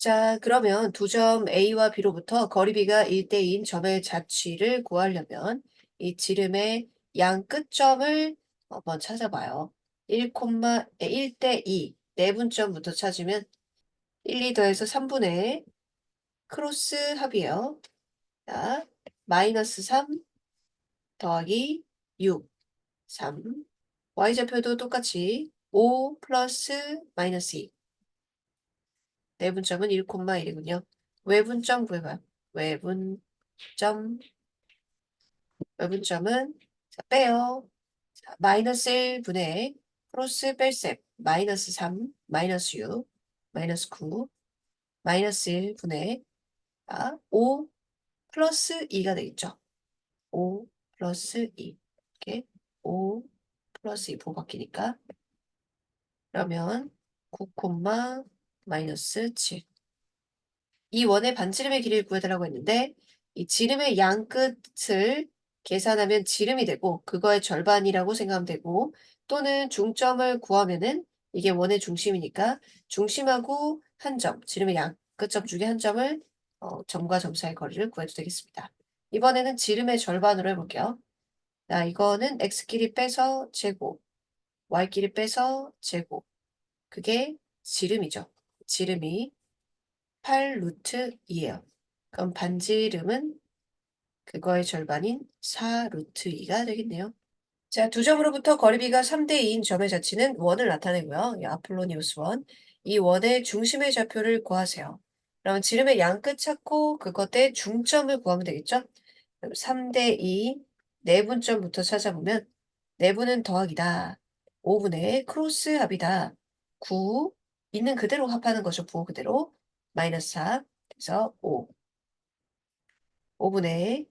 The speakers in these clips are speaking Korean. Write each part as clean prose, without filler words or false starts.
자, 그러면 두 점 A와 B로부터 거리 B가 1대인 점의 자취를 구하려면 이 지름의 양 끝점을 한번 찾아봐요. 1대 2, 내분점부터 찾으면 1, 2 더해서 3분의 크로스 합이에요. 자, 마이너스 3 더하기 6, 3. Y좌표도 똑같이 5 플러스 마이너스 2. 내분점은 1,1이군요. 외분점 구해봐요. 외분점, 외분점은 자, 빼요. 자, 마이너스 1분의 크로스 뺄셈 마이너스 3, 마이너스 6, 마이너스 9, 마이너스 1분의 5 플러스 2가 되겠죠. 5 플러스 2 이렇게 5 플러스 2 부호 바뀌니까 그러면 9, 마이너스 7. 이 원의 반지름의 길이를 구해달라고 했는데 이 지름의 양 끝을 계산하면 지름이 되고 그거의 절반이라고 생각하면 되고 또는 중점을 구하면은 이게 원의 중심이니까 중심하고 한 점, 지름의 양 끝점 중에 한 점을 점과 점 사이의 거리를 구해도 되겠습니다. 이번에는 지름의 절반으로 해볼게요. 자, 이거는 x끼리 빼서 제곱, y끼리 빼서 제곱. 그게 지름이죠. 지름이 8 루트 2예요. 그럼 반지름은 그거의 절반인 4 루트 2가 되겠네요. 자, 두 점으로부터 거리비가 3대 2인 점의 자치는 원을 나타내고요. 이 아폴로니우스 원. 이 원의 중심의 좌표를 구하세요. 그러면 지름의 양끝 찾고 그것의 중점을 구하면 되겠죠? 그럼 3대 2 내분점부터 찾아보면 내분은 더하기다. 5분의 크로스 합이다. 9 있는 그대로 합하는 거죠. 부호 그대로. 마이너스 4. 그래서 5. 5분의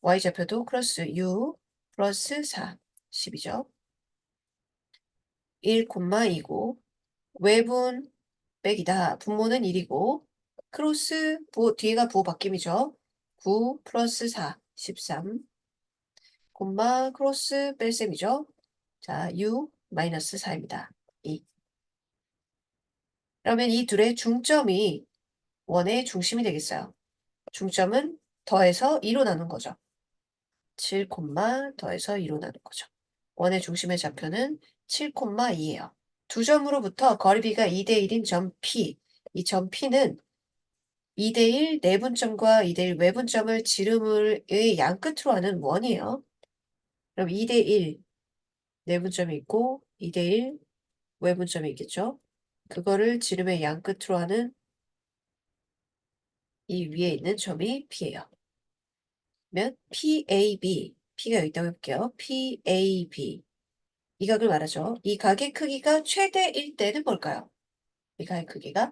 y좌표도 크로스 6 플러스 4. 10이죠. 1,2고 외분 빼기다. 분모는 1이고 크로스 부호 뒤에가 부호 바뀜이죠. 9 플러스 4. 13. 콤마 크로스 뺄셈이죠. 자, 6 마이너스 4입니다. 2. 그러면 이 둘의 중점이 원의 중심이 되겠어요. 중점은 더해서 2로 나눈 거죠. 7, 더해서 2로 나눈 거죠. 원의 중심의 좌표는 7,2예요. 두 점으로부터 거리비가 2대 1인 점 P. 이 점 P는 2대 1 내분점과 2대 1 외분점을 지름의 양끝으로 하는 원이에요. 그럼 2대 1 내분점이 있고 2대 1 외분점이 있겠죠. 그거를 지름의 양끝으로 하는 이 위에 있는 점이 P예요. 그러면 PAB, P가 여기 있다고 해볼게요. PAB. 이 각을 말하죠. 이 각의 크기가 최대일 때는 뭘까요? 이 각의 크기가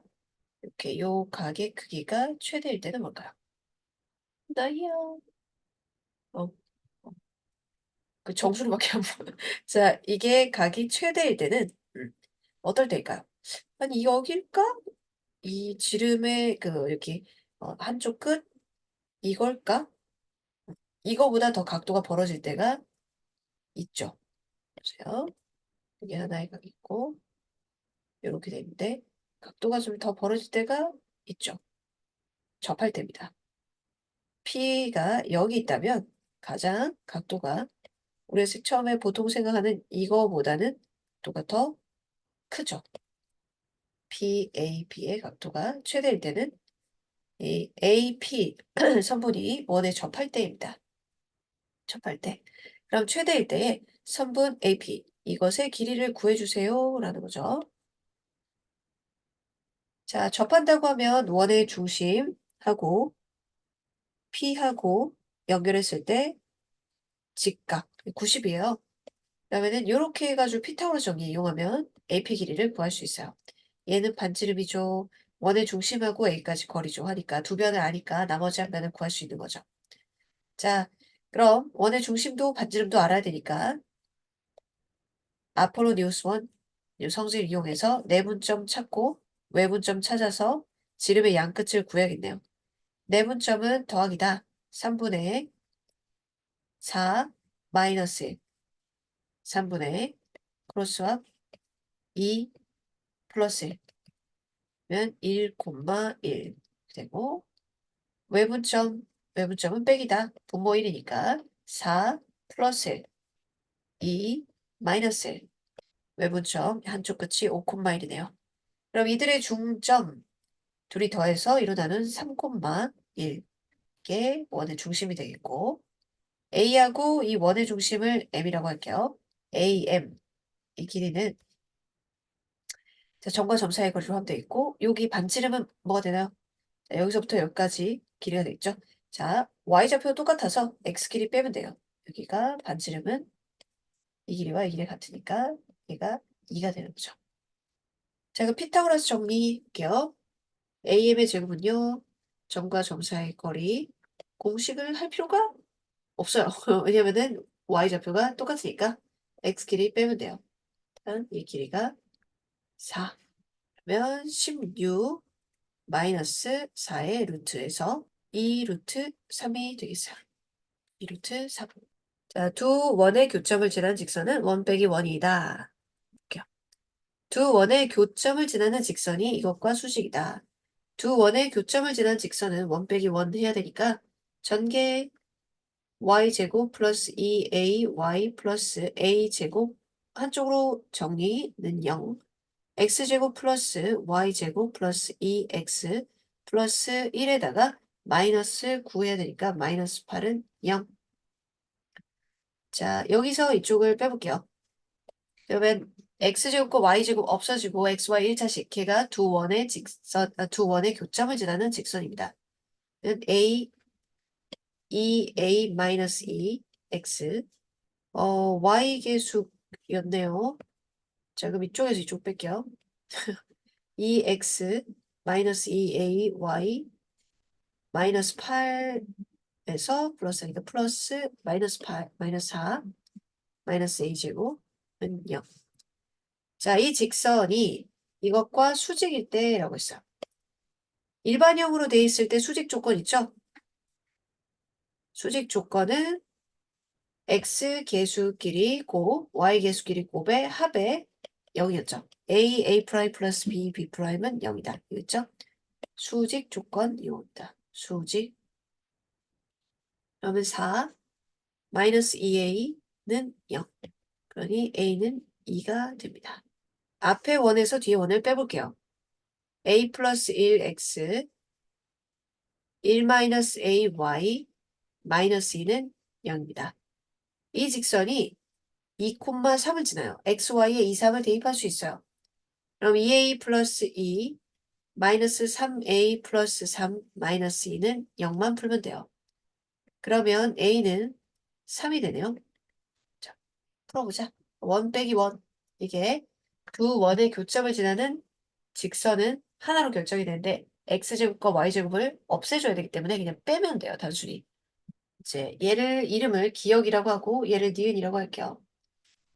이렇게 요 각의 크기가 최대일 때는 뭘까요? 나요. 어, 어, 그 정수로밖에 안 보여. 자, 이게 각이 최대일 때는 어떨 때일까요? 아니 여길까? 이 지름의 그 이렇게 한쪽 끝 이걸까? 이거보다 더 각도가 벌어질 때가 있죠. 보세요. 여기 하나의 각이 있고 이렇게 되는데 각도가 좀 더 벌어질 때가 있죠. 접할 때입니다. P가 여기 있다면 가장 각도가 우리가 처음에 보통 생각하는 이거보다는 각도가 더 크죠. PAB의 각도가 최대일 때는 이 AP 선분이 원에 접할 때입니다. 접할 때. 그럼 최대일 때에 선분 AP 이것의 길이를 구해주세요 라는 거죠. 자, 접한다고 하면 원의 중심하고 P하고 연결했을 때 직각 90이에요. 그러면은 이렇게 해가지고 피타고라스 정리 이용하면 AP 길이를 구할 수 있어요. 얘는 반지름이죠. 원의 중심하고 A까지 거리죠. 하니까 두 변을 아니까 나머지 한 변을 구할 수 있는 거죠. 자, 그럼 원의 중심도 반지름도 알아야 되니까 아폴로니우스 원 성질을 이용해서 내분점 찾고 외분점 찾아서 지름의 양끝을 구해야겠네요. 내분점은 더하기다. 3분의 4 마이너스 1. 3분의 크로스합 2 플러스 1. 그러면 1,1 되고 외분점은 빼기다. 분모 1이니까 4 플러스 1, 2 마이너스 1. 외분점 한쪽 끝이 5,1이네요. 그럼 이들의 중점 둘이 더해서 이루나는 3,1. 이게 원의 중심이 되겠고 A하고 이 원의 중심을 M이라고 할게요. AM 이 길이는 자, 점과 점 사이의 거리로 하면 되겠고 여기 반지름은 뭐가 되나요? 자, 여기서부터 여기까지 길이가 되겠죠? 자, Y좌표가 똑같아서 X 길이 빼면 돼요. 여기가 반지름은 이 길이와 이 길이 같으니까 얘가 2가 되는 거죠. 자, 그럼 피타고라스 정리할게요. AM의 제곱은요. 점과 점 사이의 거리 공식을 할 필요가 없어요. 왜냐면은 Y좌표가 똑같으니까 X 길이 빼면 돼요. 일단 이 길이가 4. 그러면 16 마이너스 4의 루트에서 2 루트 3이 되겠어요. 2 루트 3. 자, 두 원의 교점을 지나는 직선은 1 빼기 1이다. 볼게요. 두 원의 교점을 지나는 직선이 이것과 수직이다. 두 원의 교점을 지나는 직선은 1 빼기 1 해야 되니까 전개 y제곱 플러스 2ay 플러스 a제곱 한쪽으로 정리는 0. x제곱 플러스 y제곱 플러스 2x 플러스 1에다가 마이너스 9 해야 되니까 마이너스 8은 0. 자, 여기서 이쪽을 빼볼게요. 그러면 x제곱과 y제곱 없어지고 xy 1차식 걔가 두 원의 교점을 지나는 직선입니다. a 2a 마이너스 2 x y 계수였네요. 자, 그럼 이쪽에서 이쪽 뺄게요. 2x 마이너스 2a y 마이너스 8에서 플러스니까 플러스 마이너스 8 마이너스 4 마이너스 a제곱은 0. 자, 이 직선이 이것과 수직일 때라고 했어요. 일반형으로 돼 있을 때 수직 조건 있죠? 수직 조건은 x 계수끼리 곱, y 계수끼리 곱의 합의 0이었죠. a 프라임 플러스 b 프라임은 0이다. 이거죠? 수직 조건 이용입니다. 수직. 그러면 4 마이너스 2a는 0. 그러니 a는 2가 됩니다. 앞에 원에서 뒤에 원을 빼볼게요. a 플러스 1x 1 마이너스 ay 마이너스 2는 0입니다. 이 직선이 2,3을 지나요. xy에 2, 3을 대입할 수 있어요. 그럼 2a 플러스 2 마이너스 3a 플러스 3 마이너스 2는 0만 풀면 돼요. 그러면 a는 3이 되네요. 자, 풀어보자. 1 빼기 1. 이게 두 원의 교점을 지나는 직선은 하나로 결정이 되는데 x제곱과 y제곱을 없애줘야 되기 때문에 그냥 빼면 돼요. 단순히. 이제 얘를 이름을 기역이라고 하고 얘를 니은이라고 할게요.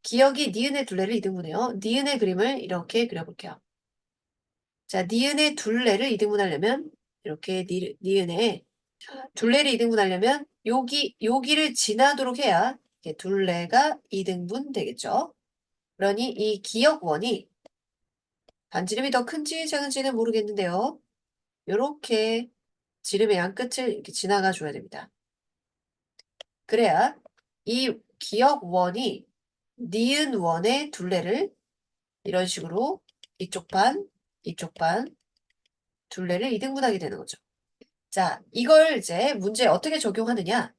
기역이 니은의 둘레를 이등분해요. 니은의 그림을 이렇게 그려볼게요. 자, 니은의 둘레를 이등분하려면 이렇게 니은의 둘레를 이등분하려면 여기를 지나도록 해야 이렇게 둘레가 이등분 되겠죠. 그러니 이 기역원이 반지름이 더 큰지 작은지는 모르겠는데요. 이렇게 지름의 양 끝을 이렇게 지나가 줘야 됩니다. 그래야 이 기역원이 니은 원의 둘레를 이런 식으로 이쪽 반, 이쪽 반 둘레를 이등분하게 되는 거죠. 자, 이걸 이제 문제에 어떻게 적용하느냐?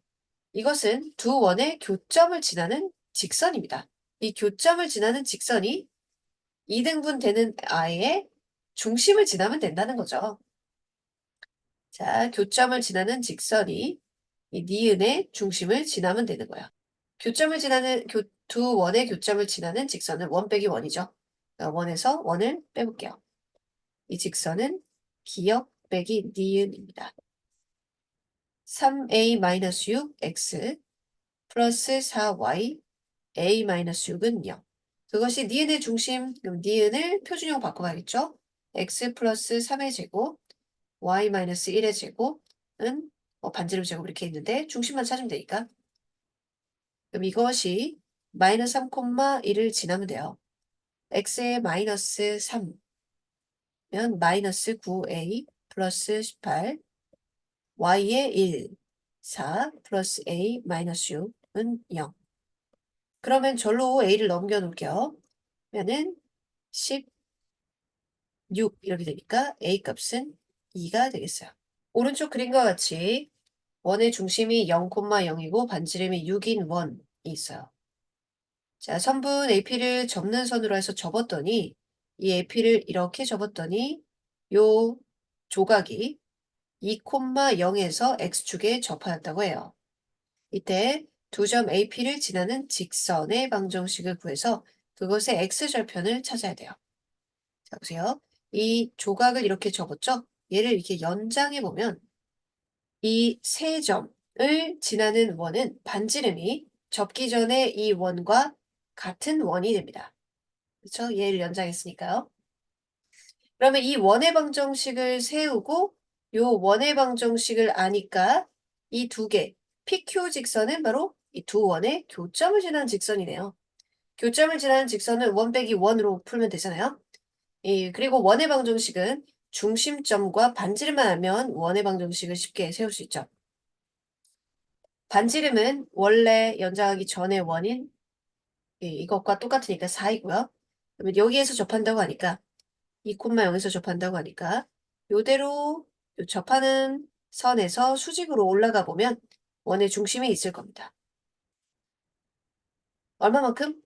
이것은 두 원의 교점을 지나는 직선입니다. 이 교점을 지나는 직선이 이등분 되는 아이의 중심을 지나면 된다는 거죠. 자, 교점을 지나는 직선이 이 니은의 중심을 지나면 되는 거야. 두 원의 교점을 지나는 직선은 1 빼기 1이죠. 원에서 원을 빼볼게요. 이 직선은 기역 빼기 니은입니다. 3a-6x 플러스 4y a-6은 0. 그것이 니은의 중심, 그럼 니은을 표준형 바꿔봐야겠죠? x 플러스 3의 제곱, y-1의 제곱은 반지름 제곱 이렇게 있는데 중심만 찾으면 되니까. 그럼 이것이 마이너스 3,1을 지나면 돼요. x의 마이너스 3, 면 마이너스 9a 플러스 18 y의 1, 4 플러스 a 마이너스 6은 0. 그러면 절로 a를 넘겨놓을게요. 면은 16 이렇게 되니까 a 값은 2가 되겠어요. 오른쪽 그림과 같이 원의 중심이 0,0이고 반지름이 6인 원이 있어요. 자, 선분 AP를 접는 선으로 해서 접었더니 이 AP를 이렇게 접었더니 요 조각이 2,0에서 X축에 접하였다고 해요. 이때 두 점 AP를 지나는 직선의 방정식을 구해서 그것의 X절편을 찾아야 돼요. 자, 보세요. 이 조각을 이렇게 접었죠? 얘를 이렇게 연장해 보면 이 세 점을 지나는 원은 반지름이 접기 전에 이 원과 같은 원이 됩니다. 그렇죠? 얘를 연장했으니까요. 그러면 이 원의 방정식을 세우고 요 원의 방정식을 아니까 이 두 개, PQ 직선은 바로 이 두 원의 교점을 지나는 직선이네요. 교점을 지나는 직선은 원 빼기 원으로 풀면 되잖아요. 그리고 원의 방정식은 중심점과 반지름만 알면 원의 방정식을 쉽게 세울 수 있죠. 반지름은 원래 연장하기 전의 원인 이것과 똑같으니까 4이고요. 그러면 여기에서 접한다고 하니까 2,0에서 접한다고 하니까 요대로 요 접하는 선에서 수직으로 올라가 보면 원의 중심이 있을 겁니다. 얼마만큼?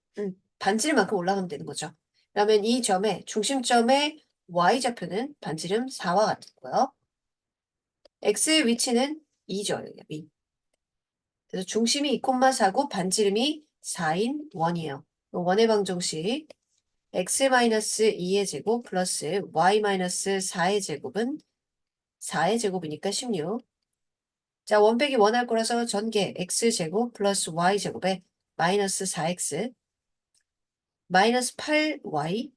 반지름만큼 올라가면 되는 거죠. 그러면 이 점의 중심점의 y좌표는 반지름 4와 같고요. x의 위치는 2죠. 여기. 그래서 중심이 2,4고 반지름이 4인 원이에요. 원의 방정식 x-2의 제곱 플러스 y-4의 제곱은 4의 제곱이니까 16. 자, 원 빼기 원 할 거라서 전개 x제곱 플러스 y제곱에 마이너스 4x 마이너스 8y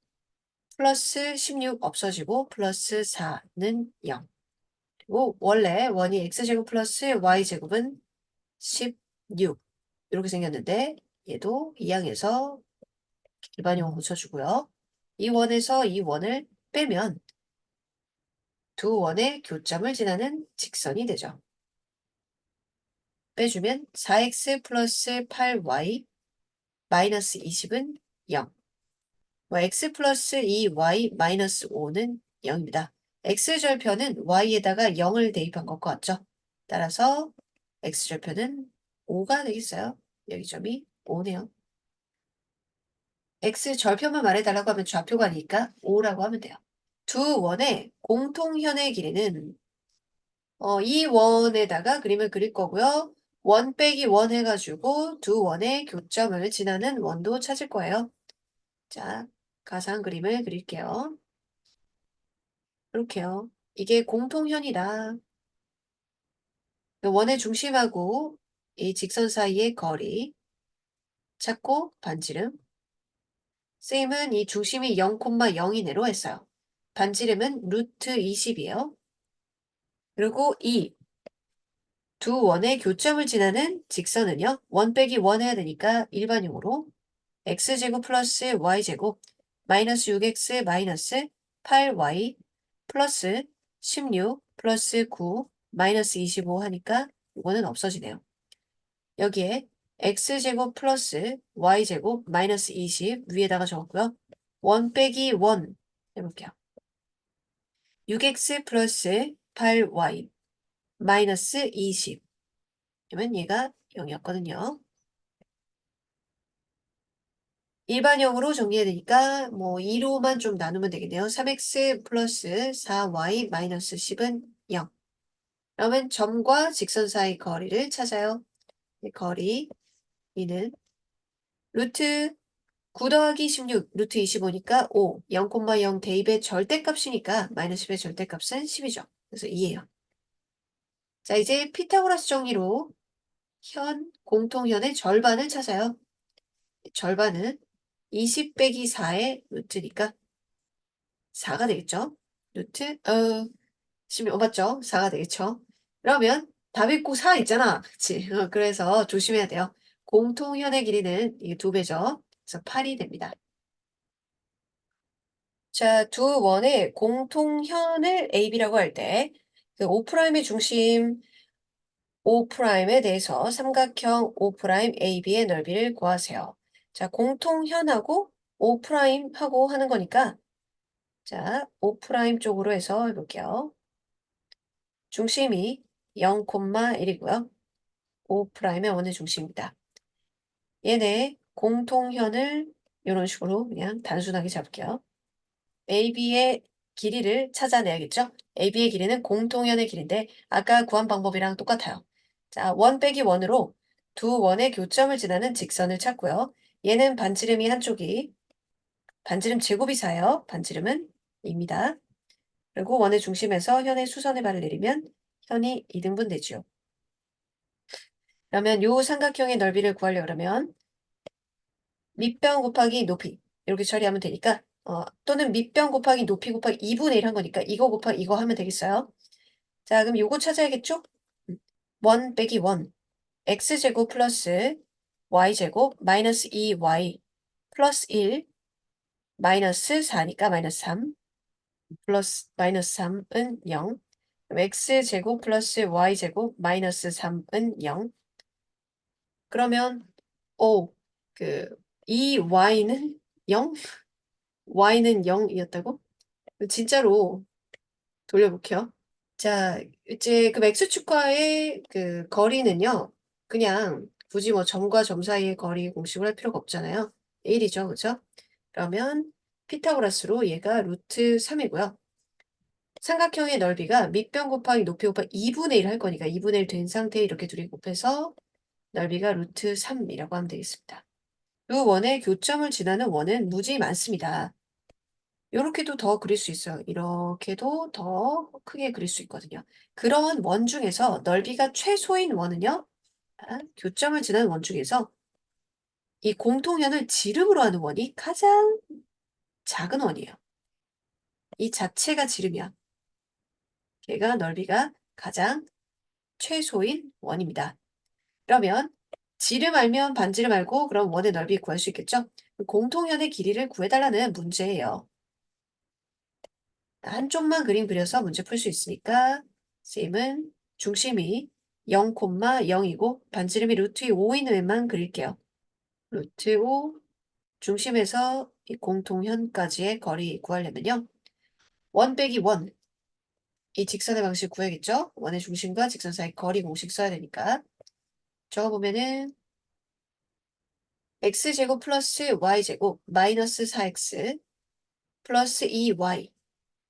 플러스 16 없어지고 플러스 4는 0. 그리고 원래 원이 x제곱 플러스 y제곱은 16 이렇게 생겼는데 얘도 이항에서 일반형을 붙여주고요. 이 원에서 이 원을 빼면 두 원의 교점을 지나는 직선이 되죠. 빼주면 4x 플러스 8y 마이너스 20은 0. x 플러스 2y 마이너스 5는 0입니다. x절편은 y에다가 0을 대입한 것과 같죠? 따라서 x절편은 5가 되겠어요. 여기 점이 5네요. x절편만 말해달라고 하면 좌표가 아니니까 5라고 하면 돼요. 두 원의 공통현의 길이는 이 원에다가 그림을 그릴 거고요. 원 빼기 원 해가지고 두 원의 교점을 지나는 원도 찾을 거예요. 자, 가상 그림을 그릴게요. 이렇게요. 이게 공통현이다. 원의 중심하고 이 직선 사이의 거리 찾고 반지름. 쌤은 이 중심이 0,0이내로 했어요. 반지름은 루트 20이에요. 그리고 이 두 원의 교점을 지나는 직선은요. 원 빼기 원 해야 되니까 일반용으로 x제곱 플러스 y제곱 마이너스 6x 마이너스 8y 플러스 16 플러스 9 마이너스 25 하니까 이거는 없어지네요. 여기에 x제곱 플러스 y제곱 마이너스 20 위에다가 적었고요. 원 빼기 원 해볼게요. 6x 플러스 8y 마이너스 20 그러면 얘가 0이었거든요. 일반형으로 정리해야 되니까 뭐 2로만 좀 나누면 되겠네요. 3x 플러스 4y 마이너스 10은 0. 그러면 점과 직선 사이 거리를 찾아요. 거리 이는 루트 9 더하기 16 루트 25니까 5 0,0 대입의 절대값이니까 마이너스 10의 절대값은 10이죠. 그래서 2예요. 자, 이제 피타고라스 정리로 공통현의 절반을 찾아요. 절반은 20 빼기 4의 루트니까 4가 되겠죠? 루트, 16, 맞죠? 4가 되겠죠? 그러면 답이 꼭 4 있잖아. 그치? 그래서 조심해야 돼요. 공통현의 길이는 이게 2배죠. 그래서 8이 됩니다. 자, 두 원의 공통현을 AB라고 할 때, 그 O'의 중심 O'에 대해서 삼각형 O'AB의 넓이를 구하세요. 자, 공통현하고 O'하고 하는 거니까, 자, O' 쪽으로 해서 해볼게요. 중심이 0,1이고요. O'의 원의 중심입니다. 얘네 공통현을 이런 식으로 그냥 단순하게 잡을게요. AB의 길이를 찾아내야겠죠? AB의 길이는 공통현의 길인데 아까 구한 방법이랑 똑같아요. 자, 원 빼기 원으로 두 원의 교점을 지나는 직선을 찾고요. 얘는 반지름이 한쪽이 반지름 제곱이 4예요. 반지름은 2입니다. 그리고 원의 중심에서 현의 수선의 발을 내리면 현이 2등분 되죠. 그러면 요 삼각형의 넓이를 구하려고 그러면 밑변 곱하기 높이 이렇게 처리하면 되니까 또는 밑변 곱하기 높이 곱하기 2분의 1 한 거니까 이거 곱하기 이거 하면 되겠어요? 자, 그럼 요거 찾아야겠죠? 1 빼기 1 x제곱 플러스 y제곱 마이너스 2y 플러스 1 마이너스 4니까 마이너스 3 플러스 마이너스 3은 0 x제곱 플러스 y제곱 마이너스 3은 0 그러면 이 y는 0? y는 0이었다고? 진짜로 돌려볼게요. 자, 이제 그 x축과의 그 거리는요, 그냥 굳이 뭐 점과 점 사이의 거리 공식을 할 필요가 없잖아요. 1이죠, 그죠? 그러면 피타고라스로 얘가 루트 3이고요. 삼각형의 넓이가 밑변 곱하기 높이 곱하기 2분의 1 할 거니까 2분의 1 된 상태에 이렇게 둘이 곱해서 넓이가 루트 3이라고 하면 되겠습니다. 두 원의 교점을 지나는 원은 무지 많습니다. 요렇게도 더 그릴 수 있어요. 이렇게도 더 크게 그릴 수 있거든요. 그런 원 중에서 넓이가 최소인 원은요. 교점을 지나는 원 중에서 이 공통현을 지름으로 하는 원이 가장 작은 원이에요. 이 자체가 지름이야. 걔가 넓이가 가장 최소인 원입니다. 그러면 지름 알면 반지름 알고 그럼 원의 넓이 구할 수 있겠죠? 공통현의 길이를 구해달라는 문제예요. 한쪽만 그림 그려서 문제 풀 수 있으니까 쌤은 중심이 0,0이고 반지름이 루트 5인 왼만 그릴게요. 루트 5 중심에서 이 공통현까지의 거리 구하려면요. 1 빼기 1 이 직선의 방식 구해야겠죠? 원의 중심과 직선 사이 거리 공식 써야 되니까 적어보면은 x제곱 플러스 y제곱 마이너스 4x 플러스 2y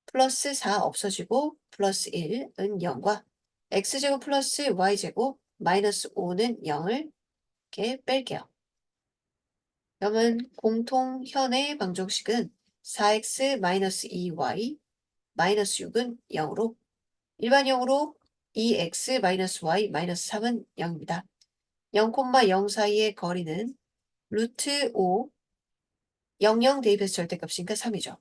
플러스 4 없어지고 플러스 1은 0과 x제곱 플러스 y제곱 마이너스 5는 0을 이렇게 뺄게요. 그러면 공통현의 방정식은 4x 마이너스 2y 마이너스 6은 0으로 일반형으로 2x 마이너스 y 마이너스 3은 0입니다. 0,0 사이의 거리는 루트 5 00 대입해서 절대값이니까 3이죠.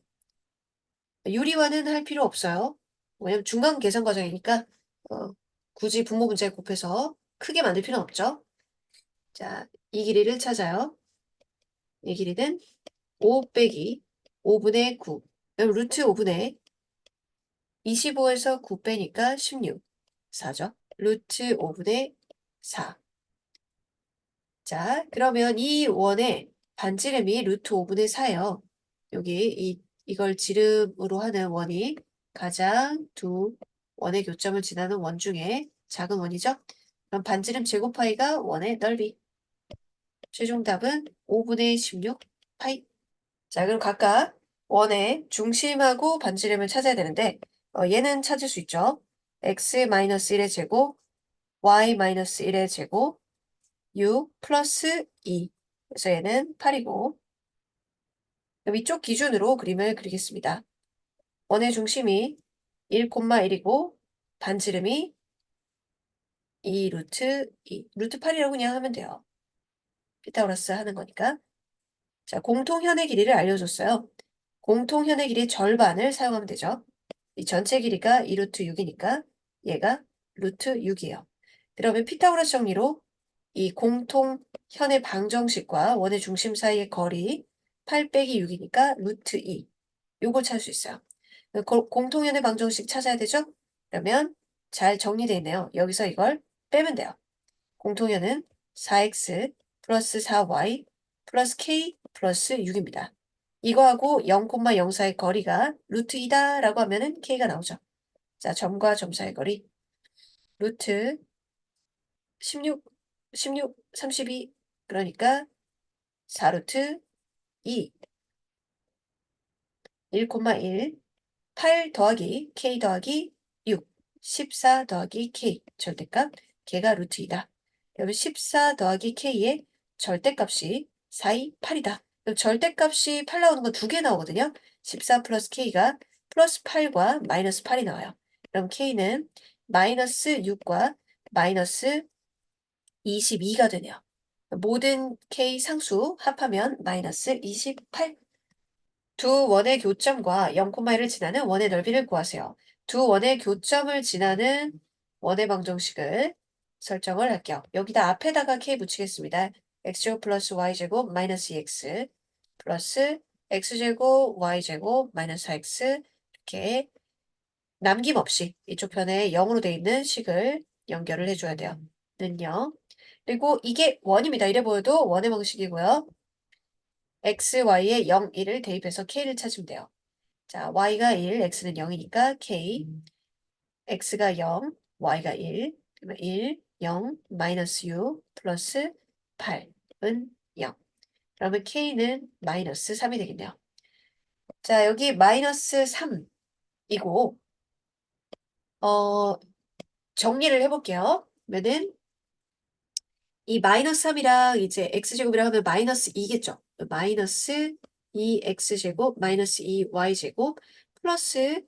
유리화는 할 필요 없어요. 왜냐면 중간 계산 과정이니까 굳이 분모 분자에 곱해서 크게 만들 필요는 없죠. 자, 이 길이를 찾아요. 이 길이는 5 빼기 5분의 9. 그럼 루트 5분의 25에서 9 빼니까 16. 4죠. 루트 5분의 4. 자, 그러면 이 원의 반지름이 루트 5분의 4예요. 여기 이걸 지름으로 하는 원이 가장 두 원의 교점을 지나는 원 중에 작은 원이죠. 그럼 반지름 제곱파이가 원의 넓이. 최종 답은 5분의 16 파이. 자, 그럼 각각 원의 중심하고 반지름을 찾아야 되는데 얘는 찾을 수 있죠. x-1의 제곱, y-1의 제곱, 6 플러스 2. 그래서 얘는 8이고 그럼 이쪽 기준으로 그림을 그리겠습니다. 원의 중심이 1,1이고 반지름이 2 루트 2. 루트 8이라고 그냥 하면 돼요. 피타고라스 하는 거니까. 자, 공통현의 길이를 알려줬어요. 공통현의 길이 절반을 사용하면 되죠. 이 전체 길이가 2 루트 6이니까 얘가 루트 6이에요. 그러면 피타고라스 정리로 이 공통현의 방정식과 원의 중심 사이의 거리 8 빼기 6이니까 루트 2. 요걸 찾을 수 있어요. 공통연의 방정식 찾아야 되죠? 그러면 잘 정리되어 있네요. 여기서 이걸 빼면 돼요. 공통연은 4x 플러스 4y 플러스 k 플러스 6입니다. 이거하고 0,0 사이의 거리가 루트 2다 라고 하면은 k가 나오죠. 자, 점과 점 사이의 거리 루트 16, 32 그러니까 4루트 2 1,1 8 더하기 k 더하기 6 14 더하기 k 절대값 걔가 루트 2다. 그러면 14 더하기 k의 절대값이 4, 2, 8이다. 그럼 절대값이 8 나오는 거 두 개 나오거든요. 14 플러스 k가 플러스 8과 마이너스 8이 나와요. 그럼 k는 마이너스 6과 마이너스 22가 되네요. 모든 k 상수 합하면 마이너스 28. 두 원의 교점과 0,1을 지나는 원의 넓이를 구하세요. 두 원의 교점을 지나는 원의 방정식을 설정을 할게요. 여기다 앞에다가 k 붙이겠습니다. x제곱 플러스 y제곱 마이너스 2x 플러스 x제곱 y제곱 마이너스 4x 이렇게 남김없이 이쪽 편에 0으로 돼 있는 식을 연결을 해줘야 돼요. 는요. 그리고 이게 원입니다. 이래 보여도 원의 방식이고요. x, y에 0, 1을 대입해서 k를 찾으면 돼요. 자, y가 1, x는 0이니까 k, x가 0, y가 1, 그러면 1, 0, 마이너스 6, 플러스 8은 0. 그러면 k는 마이너스 3이 되겠네요. 자, 여기 마이너스 3이고, 정리를 해볼게요. 그러면은 이 마이너스 3이랑 이제 x제곱이랑 하면 마이너스 2겠죠. 마이너스 2x제곱 마이너스 2y제곱 플러스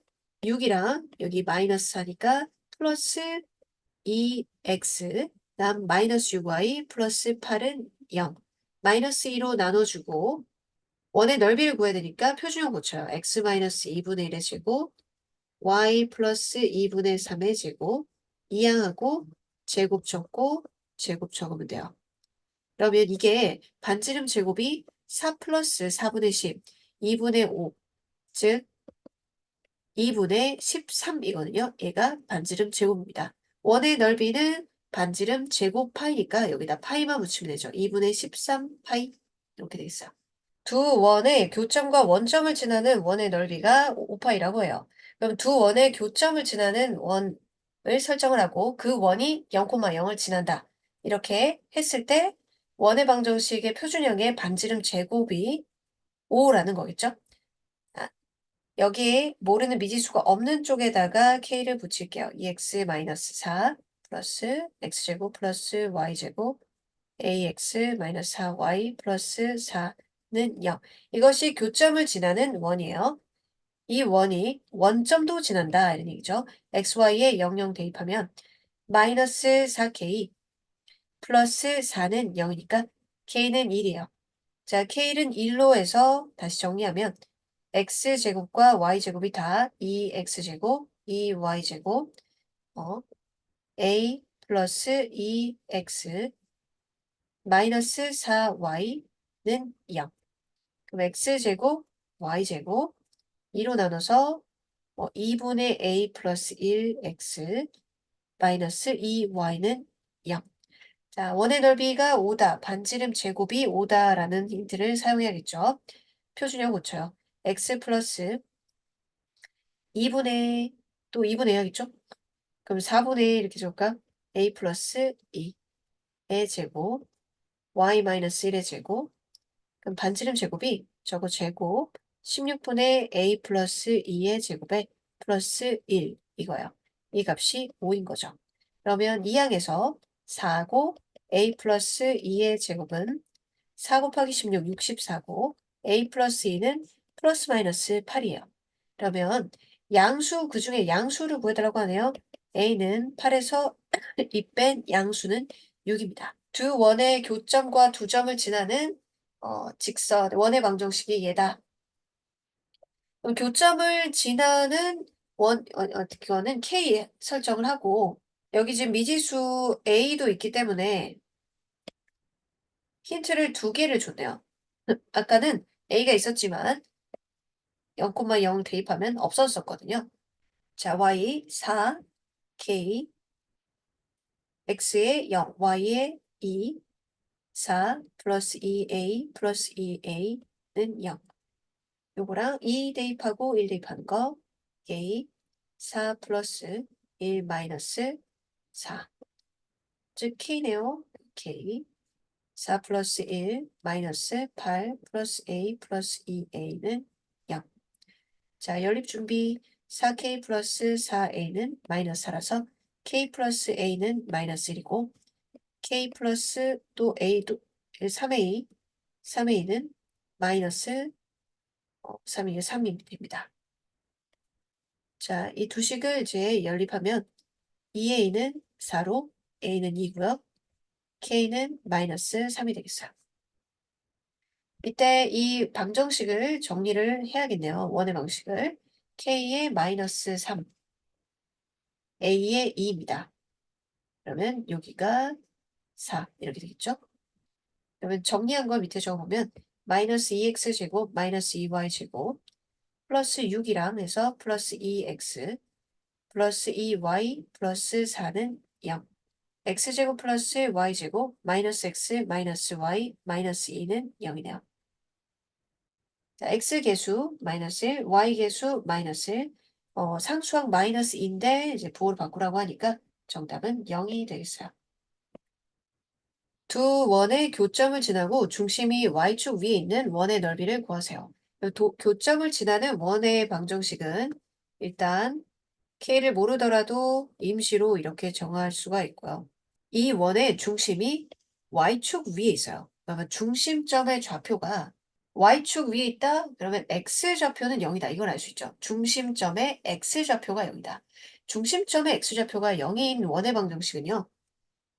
6이랑 여기 마이너스 4니까 플러스 2x 다음 마이너스 6y 플러스 8은 0. 마이너스 2로 나눠주고 원의 넓이를 구해야 되니까 표준형 고쳐요. x 마이너스 2분의 1의 제곱 y 플러스 2분의 3의 제곱 이항하고 제곱 적고 제곱 적으면 돼요. 그러면 이게 반지름 제곱이 4 플러스 4분의 10, 2분의 5, 즉 2분의 13이거든요. 얘가 반지름 제곱입니다. 원의 넓이는 반지름 제곱 파이니까 여기다 파이만 붙이면 되죠. 2분의 13 파이 이렇게 되겠어요. 두 원의 교점과 원점을 지나는 원의 넓이가 5파이라고 해요. 그럼 두 원의 교점을 지나는 원을 설정을 하고 그 원이 0,0을 지난다. 이렇게 했을 때 원의 방정식의 표준형의 반지름 제곱이 5라는 거겠죠? 아, 여기에 모르는 미지수가 없는 쪽에다가 k를 붙일게요. 2x-4 플러스 x제곱 플러스 y제곱 ax-4y 플러스 4는 0. 이것이 교점을 지나는 원이에요. 이 원이 원점도 지난다 이런 얘기죠. xy에 00 대입하면 마이너스 4k 플러스 4는 0이니까 k는 1이에요. 자, k는 1로 해서 다시 정리하면 x제곱과 y제곱이 다 2x제곱, 2y제곱, a 플러스 2x 마이너스 4y는 0. 그럼 x제곱, y제곱 2로 나눠서 2분의 a 플러스 1x 마이너스 2y는 0. 자, 원의 넓이가 5다. 반지름 제곱이 5다라는 힌트를 사용해야겠죠. 표준형 고쳐요. x 플러스 2분의 또 2분의 해야겠죠? 그럼 4분의 1 이렇게 적을까? a 플러스 2의 제곱 y 마이너스 1의 제곱 그럼 반지름 제곱이 저거 제곱 16분의 a 플러스 2의 제곱에 플러스 1 이거예요. 이 값이 5인 거죠. 그러면 이 항에서 4고 a 플러스 2의 제곱은 4 곱하기 16, 64고 a 플러스 2는 플러스 마이너스 8이에요. 그러면 양수 그중에 양수를 구해달라고 하네요. a는 8에서 2 뺀 양수는 6입니다. 두 원의 교점과 두 점을 지나는 직선 원의 방정식이 얘다. 그럼 교점을 지나는 그거는 k 설정을 하고 여기 지금 미지수 a도 있기 때문에 힌트를 두 개를 줬네요. 아까는 a가 있었지만 0,0 대입하면 없어졌거든요. 자, y 4, k, x에 0, y에 2, 4 플러스 2a 플러스 2a는 0. 요거랑 2 대입하고 1 대입하는 거 k 4 플러스 1 마이너스 4. 즉 k네요. k 4 플러스 1 마이너스 8 플러스 a 플러스 2a는 0. 자, 연립 준비 4k 플러스 4a는 마이너스 4라서 k 플러스 a는 마이너스 1이고 k 플러스 또 a도 3a, 3a는 마이너스 3이 3이 됩니다. 자, 이 두 식을 이제 연립하면 2a는 4로 a는 2고요. k는 마이너스 3이 되겠어요. 이때 이 방정식을 정리를 해야겠네요. 원의 방식을. k의 마이너스 3, a의 2입니다. 그러면 여기가 4 이렇게 되겠죠? 그러면 정리한 걸 밑에 적어보면 마이너스 2x제곱 마이너스 2y제곱 플러스 6이랑 해서 플러스 2x 플러스 2y 플러스 4는 0. x제곱 플러스 y제곱 마이너스 x 마이너스 y 마이너스 2는 0이네요. 자, x 계수 마이너스 1, y 계수 마이너스 1, 상수항 마이너스 2인데 이제 부호를 바꾸라고 하니까 정답은 0이 되겠어요. 두 원의 교점을 지나고 중심이 y축 위에 있는 원의 넓이를 구하세요. 교점을 지나는 원의 방정식은 일단 k를 모르더라도 임시로 이렇게 정할 수가 있고요. 이 원의 중심이 y축 위에 있어요. 그러면 중심점의 좌표가 y축 위에 있다? 그러면 x좌표는 0이다. 이걸 알 수 있죠. 중심점의 x좌표가 0이다. 중심점의 x좌표가 0인 원의 방정식은요.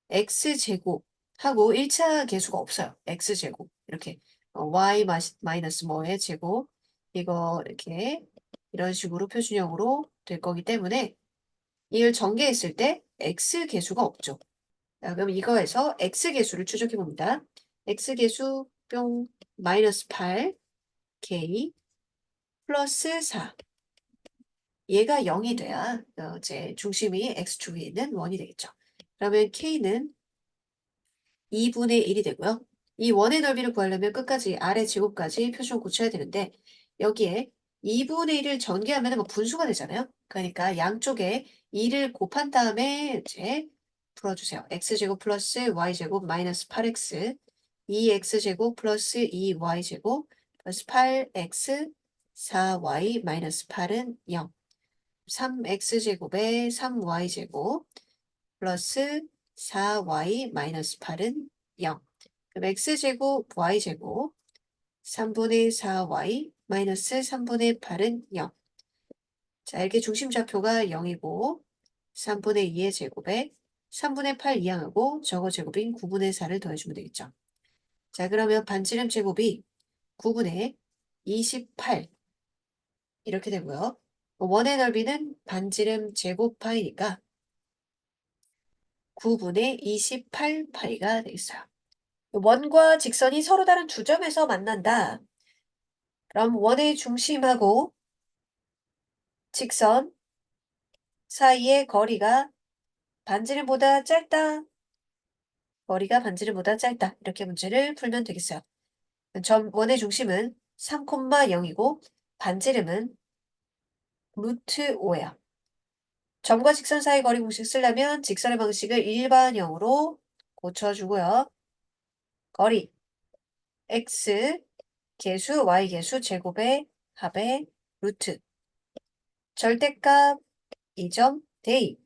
x제곱하고 1차 계수가 없어요. x제곱. 이렇게 y 마이너스 뭐의 제곱 이거 이렇게 이런 식으로 표준형으로 될 거기 때문에 이걸 전개했을 때 x계수가 없죠. 자, 그럼 이거에서 x계수를 추적해 봅니다. x계수 뿅 마이너스 8 k 플러스 4 얘가 0이 돼야 이제 중심이 x축 위에 있는 원이 되겠죠. 그러면 k는 2분의 1이 되고요. 이 원의 넓이를 구하려면 끝까지 아래 제곱까지 표준 고쳐야 되는데 여기에 2분의 1을 전개하면 뭐 분수가 되잖아요. 그러니까 양쪽에 2를 곱한 다음에 이제 풀어주세요. x제곱 플러스 y제곱 마이너스 8x 2x제곱 플러스 2y제곱 플러스 8x 4y 마이너스 8은 0 3x제곱에 3y제곱 플러스 4y 마이너스 8은 0. 그럼 x제곱 y제곱 3분의 4y 마이너스 3분의 8은 0. 자, 이렇게 중심좌표가 0이고 3분의 2의 제곱에 3분의 8 이항하고 저거 제곱인 9분의 4를 더해주면 되겠죠. 자, 그러면 반지름 제곱이 9분의 28 이렇게 되고요. 원의 넓이는 반지름 제곱 파이니까 9분의 28 파이가 되겠어요. 원과 직선이 서로 다른 두 점에서 만난다. 그럼 원의 중심하고 직선 사이의 거리가 반지름보다 짧다. 거리가 반지름보다 짧다. 이렇게 문제를 풀면 되겠어요. 원의 중심은 3,0이고 반지름은 루트 5야. 점과 직선 사이 거리 공식 쓰려면 직선의 방식을 일반형으로 고쳐주고요. 거리 x 계수 y 계수 제곱의 합의 루트 절대값 2점 대입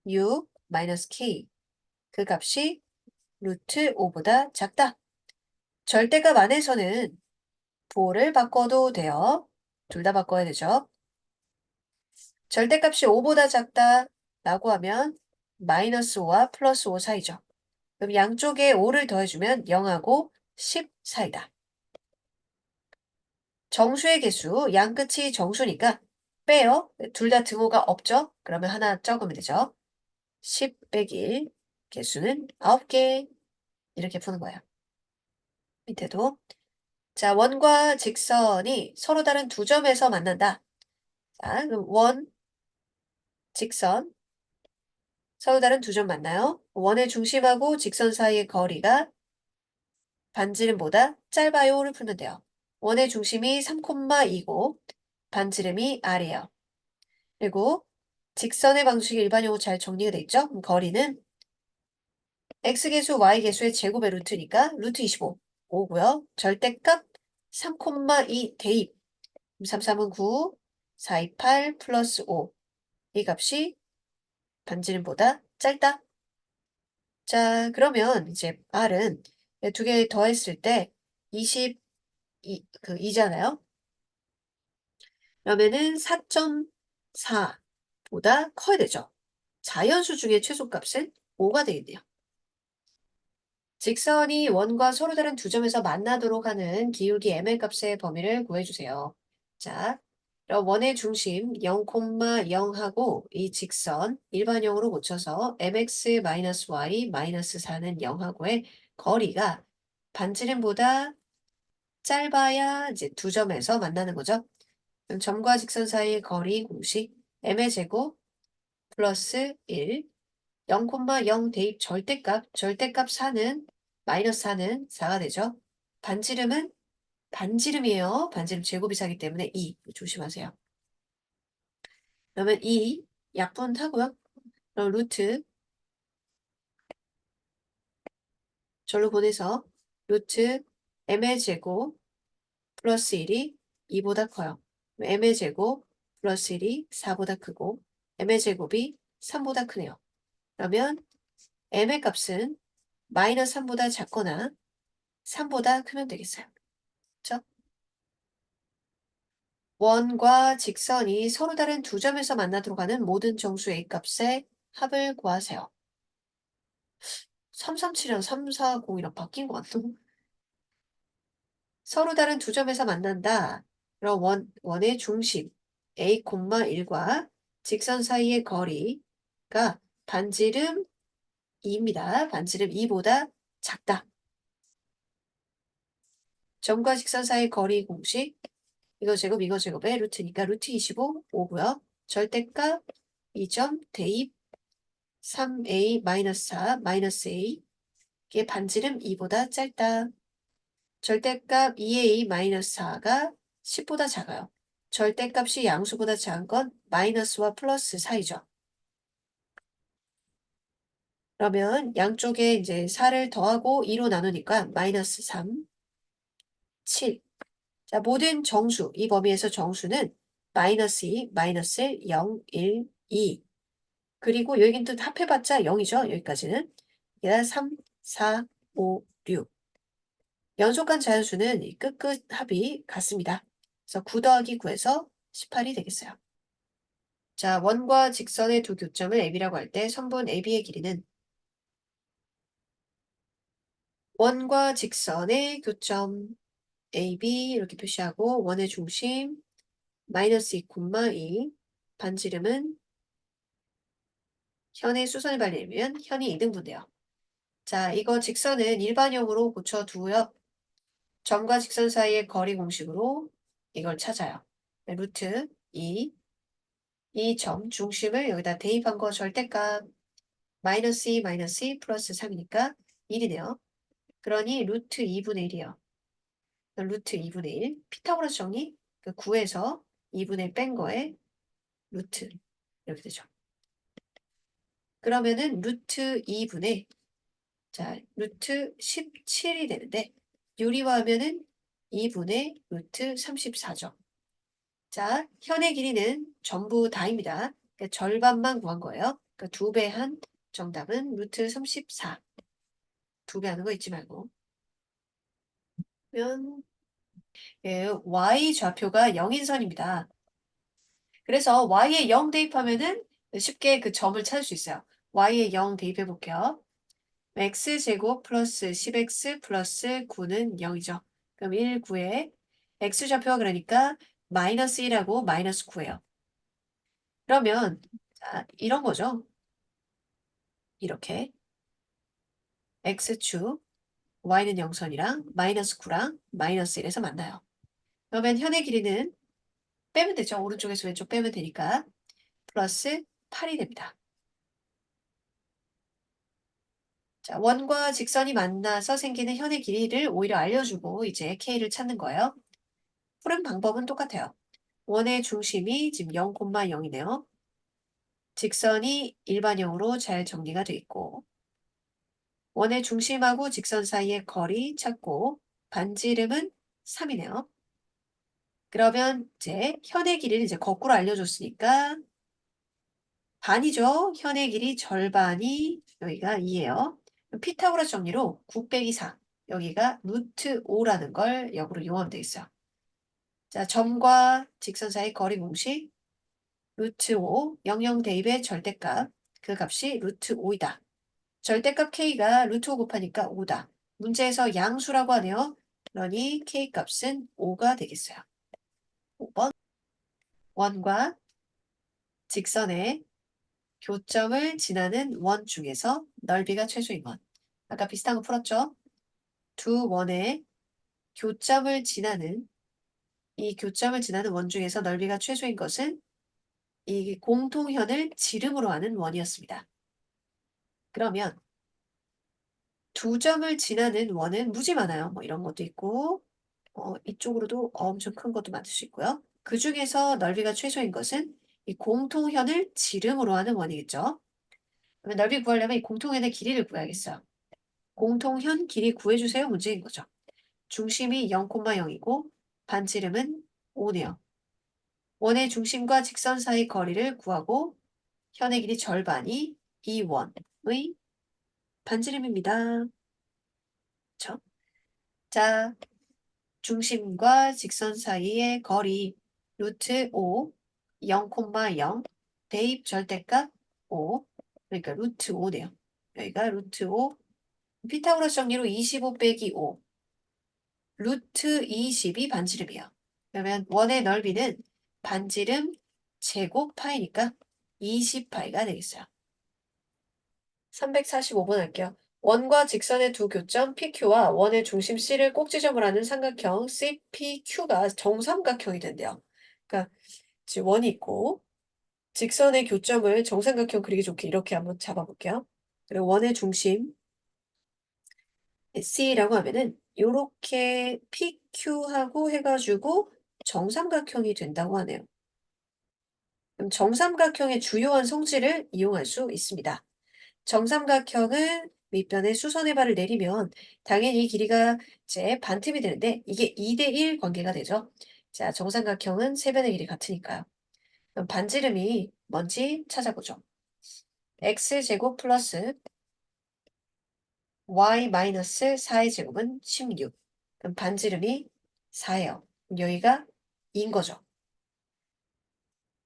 u 마이너스 k 그 값이 루트 5보다 작다. 절대값 안에서는 부호를 바꿔도 돼요. 둘 다 바꿔야 되죠. 절대값이 5보다 작다 라고 하면 마이너스 5와 플러스 5 사이죠. 그럼 양쪽에 5를 더해주면 0하고 10 사이다. 정수의 개수, 양 끝이 정수니까 빼요. 둘 다 등호가 없죠? 그러면 하나 적으면 되죠. 10 빼기 1, 개수는 9개. 이렇게 푸는 거예요. 밑에도 자, 원과 직선이 서로 다른 두 점에서 만난다. 자, 그럼 원, 직선, 서로 다른 두 점 만나요. 원의 중심하고 직선 사이의 거리가 반지름보다 짧아요를 풀면 돼요. 원의 중심이 3,2고 반지름이 R이에요. 그리고 직선의 방식이 일반형으로 잘 정리가 돼 있죠? 그럼 거리는 x계수, y계수의 제곱의 루트니까 루트 25, 5고요. 절대값 3,2 대입. 3, 3은 9, 4, 2, 8 플러스 5. 이 값이 반지름보다 짧다. 자, 그러면 이제 R은 두 개 더했을 때 22, 그 2잖아요. 그러면은 4.4보다 커야 되죠. 자연수 중에 최소값은 5가 되겠네요. 직선이 원과 서로 다른 두 점에서 만나도록 하는 기울기 m의 값의 범위를 구해주세요. 자, 그럼 원의 중심 0,0하고 이 직선 일반형으로 고쳐서 mx-y-4는 0하고의 거리가 반지름보다 짧아야 이제 두 점에서 만나는 거죠. 그럼 점과 직선 사이의 거리 공식 m의 제곱 플러스 1, 0,0 대입 절대값 4는 마이너스 4는 4가 되죠. 반지름은 반지름이에요. 반지름 제곱이사기 때문에 2 조심하세요. 그러면 2 약분하고요. 그럼 루트 절로 보내서 루트 m의 제곱 플러스 1이 2보다 커요. m의 제곱 플러스 1이 4보다 크고 m의 제곱이 3보다 크네요. 그러면 m의 값은 마이너스 3보다 작거나 3보다 크면 되겠어요. 그렇죠? 원과 직선이 서로 다른 두 점에서 만나도록 하는 모든 정수 A값의 합을 구하세요. 337이랑 340이랑 바뀐 것 같아. 서로 다른 두 점에서 만난다. 그럼 원의 중심 A, 1과 직선 사이의 거리가 반지름 2입니다. 반지름 2보다 작다. 점과 직선 사이의 거리 공식 이거 제곱 이거 제곱의 루트니까 루트 25 5고요. 절대값 2점 대입 3a-4 마이너스 a 이게 반지름 2보다 짧다. 절대값 2a-4가 10보다 작아요. 절대값이 양수보다 작은 건 마이너스와 플러스 사이죠. 그러면 양쪽에 이제 4를 더하고 2로 나누니까 마이너스 3, 7. 자, 모든 정수, 이 범위에서 정수는 마이너스 2, 마이너스 1, 0, 1, 2. 그리고 여긴 또 합해봤자 0이죠. 여기까지는. 얘가 3, 4, 5, 6. 연속한 자연수는 이 끝끝 합이 같습니다. 그래서 9 더하기 9에서 18이 되겠어요. 자, 원과 직선의 두 교점을 AB라고 할 때 선분 AB의 길이는 원과 직선의 교점 AB 이렇게 표시하고 원의 중심 마이너스 2,2 반지름은 현의 수선을 발리면 현이 이등분돼요. 자, 이거 직선은 일반형으로 고쳐두고요. 점과 직선 사이의 거리 공식으로 이걸 찾아요. 루트 2, 이 점 중심을 여기다 대입한 거 절대값 마이너스 2, 마이너스 2 플러스 3이니까 1이네요. 그러니 루트 2분의 1이요. 루트 2분의 1. 피타고라스 정리. 그 9에서 2분의 1 뺀 거에 루트 이렇게 되죠. 그러면은 루트 2분의 자, 루트 17이 되는데 유리화하면은 2분의 루트 34죠. 자, 현의 길이는 전부 다입니다. 그러니까 절반만 구한 거예요. 그러니까 2배 한 정답은 루트 34. 2배 하는 거 잊지 말고. 그러면 예, y 좌표가 0인선입니다. 그래서 y에 0 대입하면은 쉽게 그 점을 찾을 수 있어요. y에 0 대입해 볼게요. x제곱 플러스 10x 플러스 9는 0이죠. 그럼 1, 9에 x좌표가 그러니까 마이너스 1하고 마이너스 9예요. 그러면 자, 이런 거죠. 이렇게 x축 y는 0선이랑 마이너스 9랑 마이너스 1에서 만나요. 그러면 현의 길이는 빼면 되죠. 오른쪽에서 왼쪽 빼면 되니까 플러스 8이 됩니다. 자, 원과 직선이 만나서 생기는 현의 길이를 오히려 알려주고 이제 K를 찾는 거예요. 푸는 방법은 똑같아요. 원의 중심이 지금 0,0이네요. 직선이 일반형으로 잘 정리가 돼 있고 원의 중심하고 직선 사이의 거리 찾고 반지름은 3이네요. 그러면 이제 현의 길이를 이제 거꾸로 알려줬으니까 반이죠. 현의 길이 절반이 여기가 2예요. 피타고라스 정리로 9 빼기 4 여기가 루트 5라는 걸 역으로 이용하면 되겠어요. 자, 점과 직선 사이 거리 공식 루트 5 00 대입의 절대값 그 값이 루트 5이다. 절대값 K가 루트 5 곱하니까 5다. 문제에서 양수라고 하네요. 그러니 K 값은 5가 되겠어요. 5번 원과 직선의 교점을 지나는 원 중에서 넓이가 최소인 원. 아까 비슷한 거 풀었죠? 두 원의 교점을 지나는 이 교점을 지나는 원 중에서 넓이가 최소인 것은 이 공통현을 지름으로 하는 원이었습니다. 그러면 두 점을 지나는 원은 무지 많아요. 뭐 이런 것도 있고 이쪽으로도 엄청 큰 것도 만들 수 있고요. 그 중에서 넓이가 최소인 것은 이 공통현을 지름으로 하는 원이겠죠. 그러면 넓이 구하려면 이 공통현의 길이를 구해야겠어요. 공통현 길이 구해주세요 문제인 거죠. 중심이 0,0이고 반지름은 5네요. 원의 중심과 직선 사이 거리를 구하고 현의 길이 절반이 이 원의 반지름입니다. 그렇죠? 자, 중심과 직선 사이의 거리 루트 5, 0,0 대입 절대값 5 그러니까 루트 5네요. 여기가 루트 5 피타고라스 정리로 25 빼기 5 루트 20이 반지름이에요. 그러면 원의 넓이는 반지름 제곱 파이니까 20파이가 되겠어요. 345번 할게요. 원과 직선의 두 교점 PQ와 원의 중심 C를 꼭지점을 하는 삼각형 CPQ가 정삼각형이 된대요. 그러니까 지금 원이 있고 직선의 교점을 정삼각형 그리기 좋게 이렇게 한번 잡아볼게요. 그리고 원의 중심 C라고 하면은 요렇게 PQ하고 해가지고 정삼각형이 된다고 하네요. 그럼 정삼각형의 주요한 성질을 이용할 수 있습니다. 정삼각형은 밑변에 수선의 발을 내리면 당연히 이 길이가 이제 반틈이 되는데 이게 2대1 관계가 되죠. 자, 정삼각형은 세 변의 길이 같으니까요. 그럼 반지름이 뭔지 찾아보죠. x제곱 플러스 y 마이너스 4의 제곱은 16. 그럼 반지름이 4예요. 여기가 2인 거죠.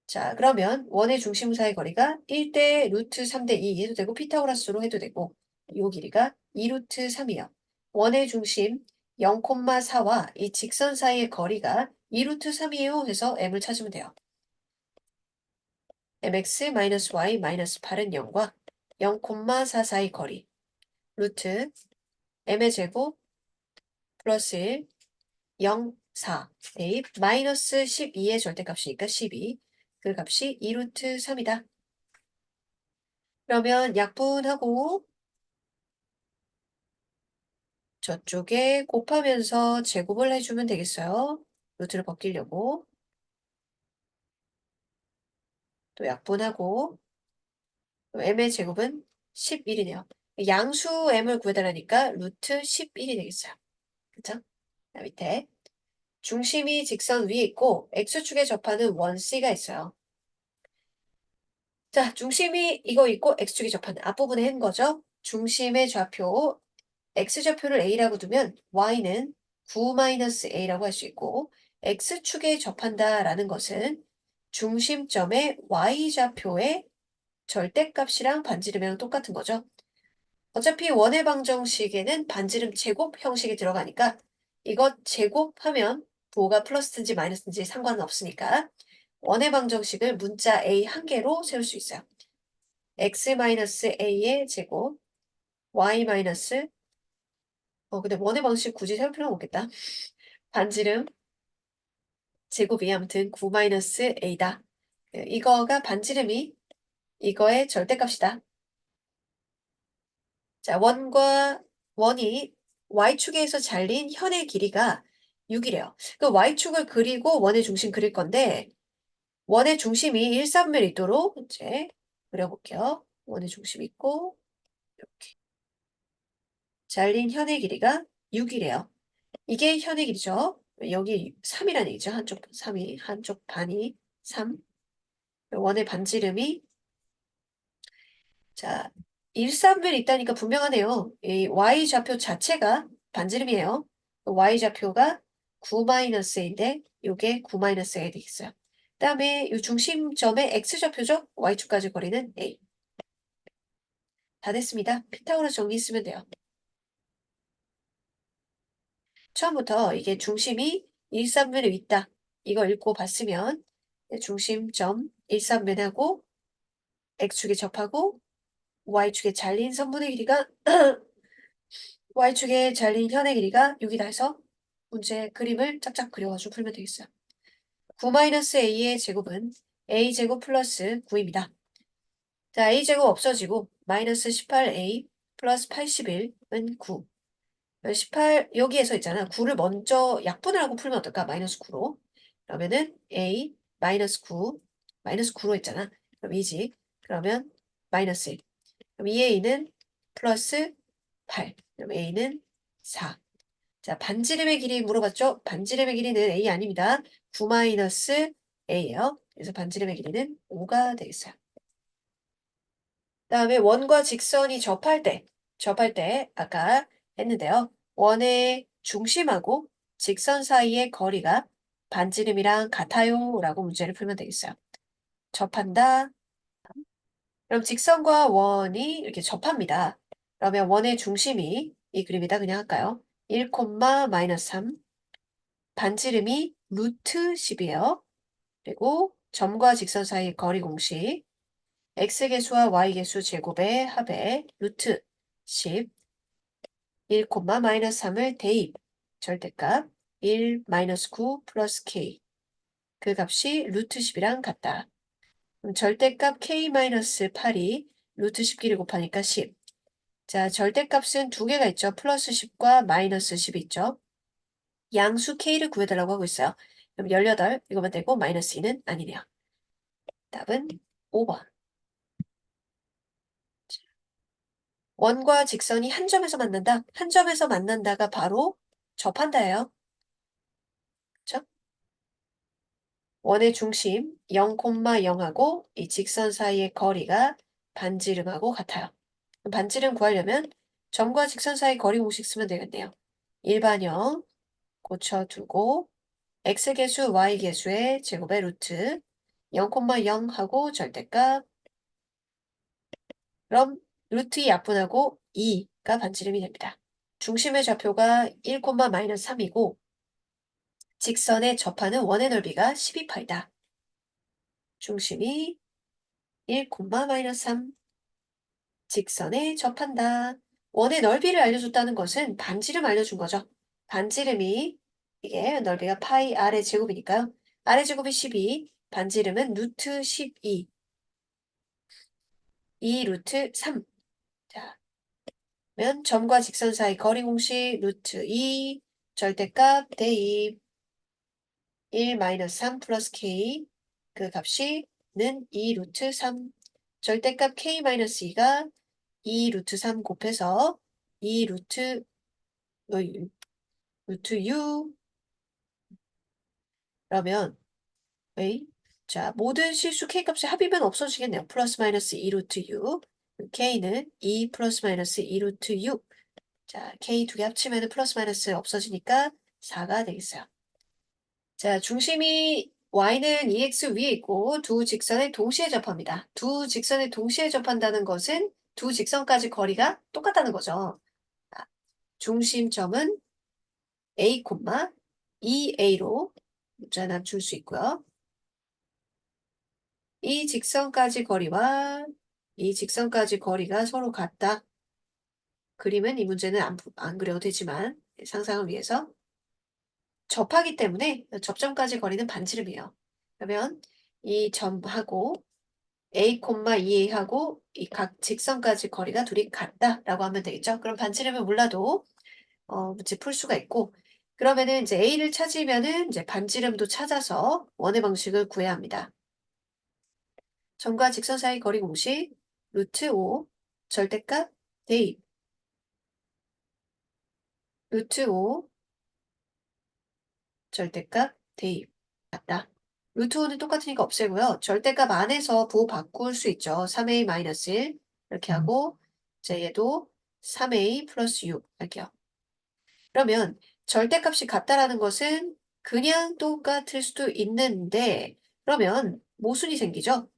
자, 그러면 원의 중심 사이 거리가 1대 루트 3대 2 해도 되고 피타고라스로 해도 되고 요 길이가 2 루트 3이에요. 원의 중심 0,4와 이 직선 사이의 거리가 2 루트 3이에요. 해서 m을 찾으면 돼요. mx-y-8은 0과 0,4 사이 거리 루트 m의 제곱 플러스 1 0, 4 대입 마이너스 12의 절대값이니까 12 그 값이 2 루트 3이다. 그러면 약분하고 저쪽에 곱하면서 제곱을 해주면 되겠어요. 루트를 벗기려고. 또 약분하고 또 m의 제곱은 11이네요. 양수 m을 구해달라니까 루트 11이 되겠어요. 그쵸? 자, 밑에 중심이 직선 위에 있고 x축에 접하는 원 C가 있어요. 자, 중심이 이거 있고 x축에 접하는 앞부분에 한 거죠. 중심의 좌표 x좌표를 a라고 두면 y는 9-a라고 할 수 있고 x축에 접한다라는 것은 중심점의 y좌표의 절대값이랑 반지름이랑 똑같은 거죠. 어차피 원의 방정식에는 반지름 제곱 형식이 들어가니까 이것 제곱하면 부호가 플러스든지 마이너스든지 상관은 없으니까 원의 방정식을 문자 a 한 개로 세울 수 있어요. x-a의 제곱 y- 근데 원의 방식 굳이 세울 필요는 없겠다. 반지름 제곱이 아무튼 9-a다. 이거가 반지름이 이거의 절대값이다. 자, 원이 y축에서 잘린 현의 길이가 6이래요. 그 y축을 그리고 원의 중심 그릴 건데 원의 중심이 1, 3면 있도록 이제 그려볼게요. 원의 중심 있고 이렇게 잘린 현의 길이가 6이래요. 이게 현의 길이죠. 여기 3이라는 얘기죠. 한쪽 3이 한쪽 반이 3. 원의 반지름이 자 1, 3면 있다니까 분명하네요. 이 y좌표 자체가 반지름이에요. y좌표가 9-a인데 이게 9-a가 되겠어요. 그다음에 이 중심점의 x좌표죠. y축까지 거리는 a. 다 됐습니다. 피타고라스 정리 쓰면 돼요. 처음부터 이게 중심이 일삼면에 있다. 이거 읽고 봤으면 중심점 일삼면하고 x축에 접하고 y축에 잘린 선분의 길이가 y축에 잘린 현의 길이가 6이다 해서 문제 그림을 짝짝 그려가지고 풀면 되겠어요. 9-a의 제곱은 a제곱 플러스 9입니다. 자, a제곱 없어지고 마이너스 18a 플러스 81은 9. 18 여기에서 있잖아. 9를 먼저 약분을 하고 풀면 어떨까? 마이너스 9로. 그러면은 a 마이너스 9 마이너스 9로 했잖아. 그럼 2지. 그러면 마이너스 1. 그럼 2a는 플러스 8. 그럼 a는 4. 자, 반지름의 길이 물어봤죠? 반지름의 길이는 a 아닙니다. 9 마이너스 a예요. 그래서 반지름의 길이는 5가 되겠어요. 그다음에 원과 직선이 접할 때 아까 했는데요. 원의 중심하고 직선 사이의 거리가 반지름이랑 같아요 라고 문제를 풀면 되겠어요. 접한다. 그럼 직선과 원이 이렇게 접합니다. 그러면 원의 중심이 이 그림이다 그냥 할까요? 1, 마이너스 3. 반지름이 루트 10이에요. 그리고 점과 직선 사이 거리 공식 x계수와 y계수 제곱의 합의 루트 10 1, 마이너스 3을 대입 절대값 1 마이너스 9 플러스 k 그 값이 루트 10이랑 같다. 그럼 절대값 k 마이너스 8이 루트 10끼리 곱하니까 10. 자, 절대값은 두 개가 있죠. 플러스 10과 마이너스 10이 있죠. 양수 k를 구해달라고 하고 있어요. 그럼 18 이거만 되고 마이너스 2는 아니네요. 답은 5번. 원과 직선이 한 점에서 만난다. 한 점에서 만난다가 바로 접한다예요. 그렇죠? 원의 중심 0,0하고 이 직선 사이의 거리가 반지름하고 같아요. 반지름 구하려면 점과 직선 사이 거리 공식 쓰면 되겠네요. 일반형 고쳐두고 x계수 y계수의 제곱의 루트 0,0하고 절대값 그럼 루트 2 약분하고 2가 반지름이 됩니다. 중심의 좌표가 1, 마이너스 3이고 직선에 접하는 원의 넓이가 12파이다. 중심이 1, 마이너스 3 직선에 접한다. 원의 넓이를 알려줬다는 것은 반지름 알려준 거죠. 반지름이 이게 넓이가 파이 r의 제곱이니까요. r의 제곱이 12, 반지름은 루트 12, 2 루트 3. 자, 면 점과 직선 사이 거리 공식 루트 2, 절대값 대입 1 마이너스 3 플러스 k 그 값이 는 2 루트 3 절대값 k 마이너스 2가 2 루트 3 곱해서 2 루트 u 그러면 에 자 모든 실수 k 값의 합이면 없어지겠네요. 플러스 마이너스 2 루트 u k는 2 플러스 마이너스 2 루트 u 자 k 두 개 합치면 플러스 마이너스 없어지니까 4가 되겠어요. 자, 중심이 y는 2x 위에 있고 두 직선에 동시에 접합니다. 두 직선에 동시에 접한다는 것은 두 직선까지 거리가 똑같다는 거죠. 자, 중심점은 a, 2a로 문자 낮출 수 있고요. 이 직선까지 거리와 이 직선까지 거리가 서로 같다. 그림은 이 문제는 안 그려도 되지만 상상을 위해서 접하기 때문에 접점까지 거리는 반지름이에요. 그러면 이 점하고 A, 2A하고 이 각 직선까지 거리가 둘이 같다라고 하면 되겠죠. 그럼 반지름을 몰라도 문제 풀 수가 있고 그러면은 이제 A를 찾으면은 이제 반지름도 찾아서 원의 방식을 구해야 합니다. 점과 직선 사이 거리 공식 루트 5 절대값 대입 루트 5 절대값 대입 같다. 루트 5는 똑같으니까 없애고요. 절대값 안에서 부호 바꿀 수 있죠. 3a-1 이렇게 하고 이제 얘도 3a 플러스 6 할게요. 그러면 절대값이 같다라는 것은 그냥 똑같을 수도 있는데 그러면 모순이 생기죠.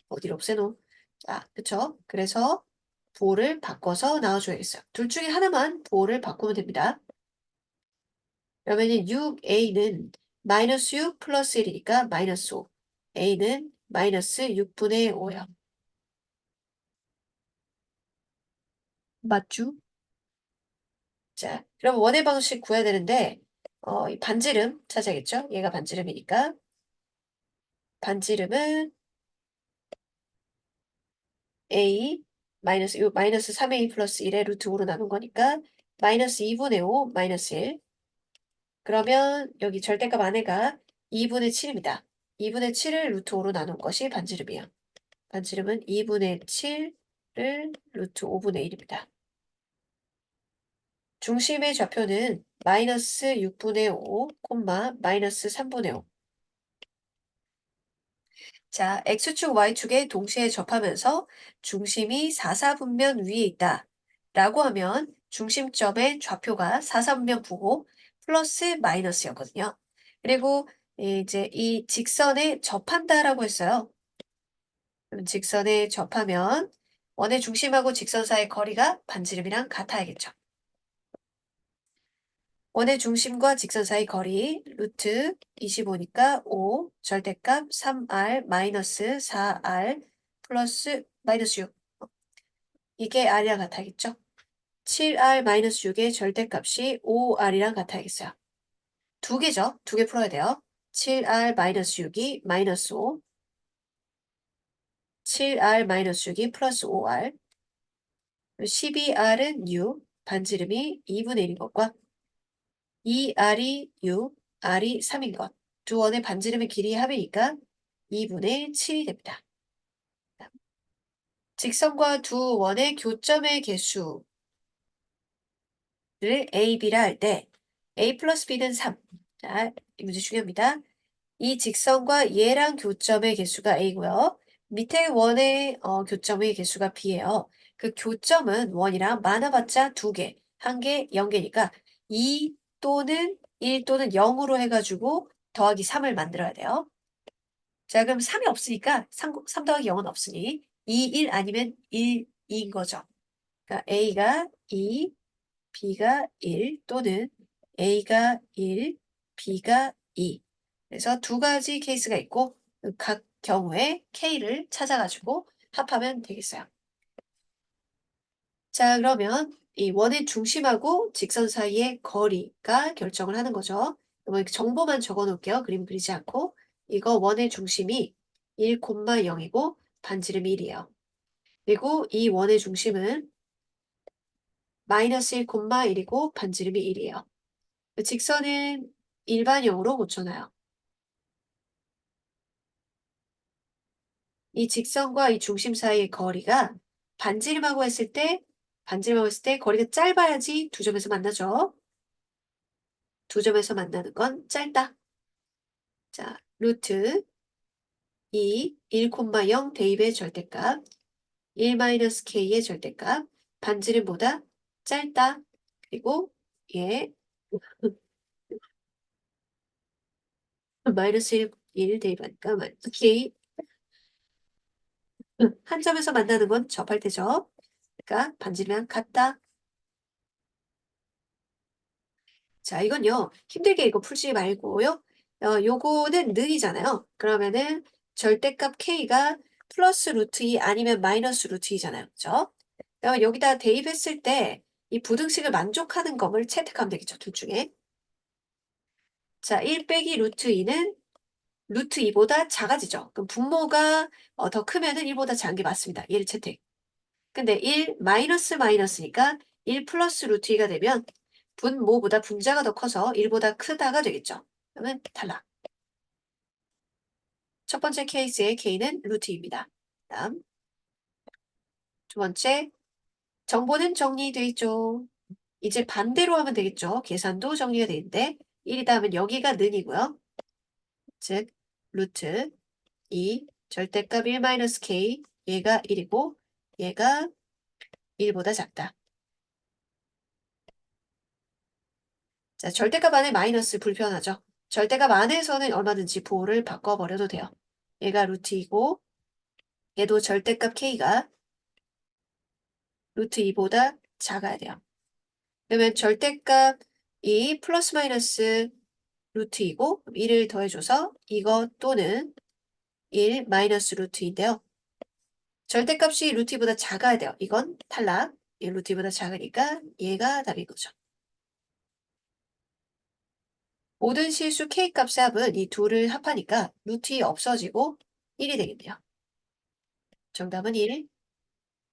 어디를 없애노? 자, 그쵸? 그래서 부호를 바꿔서 나와줘야겠어요. 둘 중에 하나만 부호를 바꾸면 됩니다. 그러면 6a는 마이너스 6 플러스 1이니까 마이너스 5. a는 마이너스 6분의 5요. 맞죠? 자, 그럼 원의 방식 구해야 되는데 이 반지름 찾아야겠죠? 얘가 반지름이니까 반지름은 a 마이너스 3a 플러스 1의 루트 5로 나눈 거니까 마이너스 2분의 5 마이너스 1. 그러면 여기 절대값 안에가 2분의 7입니다. 2분의 7을 루트 5로 나눈 것이 반지름이에요. 반지름은 2분의 7을 루트 5분의 1입니다. 중심의 좌표는 마이너스 6분의 5, 마이너스 3분의 5. 자, X축, Y축에 동시에 접하면서 중심이 4사분면 위에 있다. 라고 하면 중심점의 좌표가 4사분면 부호 플러스 마이너스였거든요. 그리고 이제 이 직선에 접한다라고 했어요. 그럼 직선에 접하면 원의 중심하고 직선 사이의 거리가 반지름이랑 같아야겠죠. 원의 중심과 직선 사이 거리 루트 25니까 5 절대값 3r 마이너스 4r 플러스 마이너스 6 이게 r이랑 같아야겠죠. 7r 마이너스 6의 절대값이 5r이랑 같아야겠어요. 두 개죠. 두 개 풀어야 돼요. 7r 마이너스 6이 마이너스 5 7r 마이너스 6이 플러스 5r 12r은 6 반지름이 2분의 1인 것과 2r이 6, r이 3인 것. 두 원의 반지름의 길이 합이니까 2분의 7이 됩니다. 직선과 두 원의 교점의 개수를 a, b라 할 때 a 플러스 b는 3. 자, 이 문제 중요합니다. 이 직선과 얘랑 교점의 개수가 a고요. 밑에 원의 교점의 개수가 b예요. 그 교점은 원이랑 많아봤자 2개, 1개, 0개니까 2 또는 1 또는 0으로 해가지고 더하기 3을 만들어야 돼요. 자, 그럼 3이 없으니까 3 더하기 0은 없으니 2, 1 아니면 1, 2인 거죠. 그러니까 A가 2, B가 1 또는 A가 1, B가 2. 그래서 두 가지 케이스가 있고 각 경우에 K를 찾아가지고 합하면 되겠어요. 자, 그러면 이 원의 중심하고 직선 사이의 거리가 결정을 하는 거죠. 이렇게 정보만 적어 놓을게요. 그림 그리지 않고. 이거 원의 중심이 1,0이고 반지름이 1이에요. 그리고 이 원의 중심은 마이너스 1,1이고 반지름이 1이에요. 직선은 일반형으로 고쳐놔요. 이 직선과 이 중심 사이의 거리가 반지름하고 했을 때 거리가 짧아야지 두 점에서 만나죠. 두 점에서 만나는 건 짧다. 자, 루트 2, 1,0 대입의 절대값, 1-k의 절대값, 반지름보다 짧다. 그리고 얘 마이너스 1 대입하니까 k 한 점에서 만나는 건 접할 때죠. 그러니까 반지름이랑 같다. 자, 이건요. 힘들게 이거 풀지 말고요. 요거는 는이잖아요. 그러면은 절대값 k가 플러스 루트 2 아니면 마이너스 루트 2잖아요. 그죠? 그러면 여기다 대입했을 때 이 부등식을 만족하는 걸 채택하면 되겠죠. 둘 중에. 자, 1 빼기 루트 2는 루트 2보다 작아지죠. 그럼 분모가 더 크면은 1보다 작은 게 맞습니다. 얘를 채택. 근데 1 마이너스 마이너스니까 1 플러스 루트 2가 되면 분모보다 분자가 더 커서 1보다 크다가 되겠죠. 그러면 탈락. 첫 번째 케이스의 K는 루트 2입니다. 다음 두 번째 정보는 정리되어 있죠. 이제 반대로 하면 되겠죠. 계산도 정리가 되어 있는데 1이다 하면 여기가 는이고요. 즉 루트 2 절대값 1 마이너스 K 얘가 1이고 얘가 1보다 작다. 자, 절대값 안에 마이너스 불편하죠. 절대값 안에서는 얼마든지 보호를 바꿔버려도 돼요. 얘가 루트 2고 얘도 절대값 K가 루트 2보다 작아야 돼요. 그러면 절대값 2 플러스 마이너스 루트 2고 1을 더해줘서 이거 또는 1 마이너스 루트인데요. 절대값이 루트 2보다 작아야 돼요. 이건 탈락. 얘 루트 2보다 작으니까 얘가 답인 거죠. 모든 실수 K값의 합은 이 둘을 합하니까 루트 2 없어지고 1이 되겠네요. 정답은 1.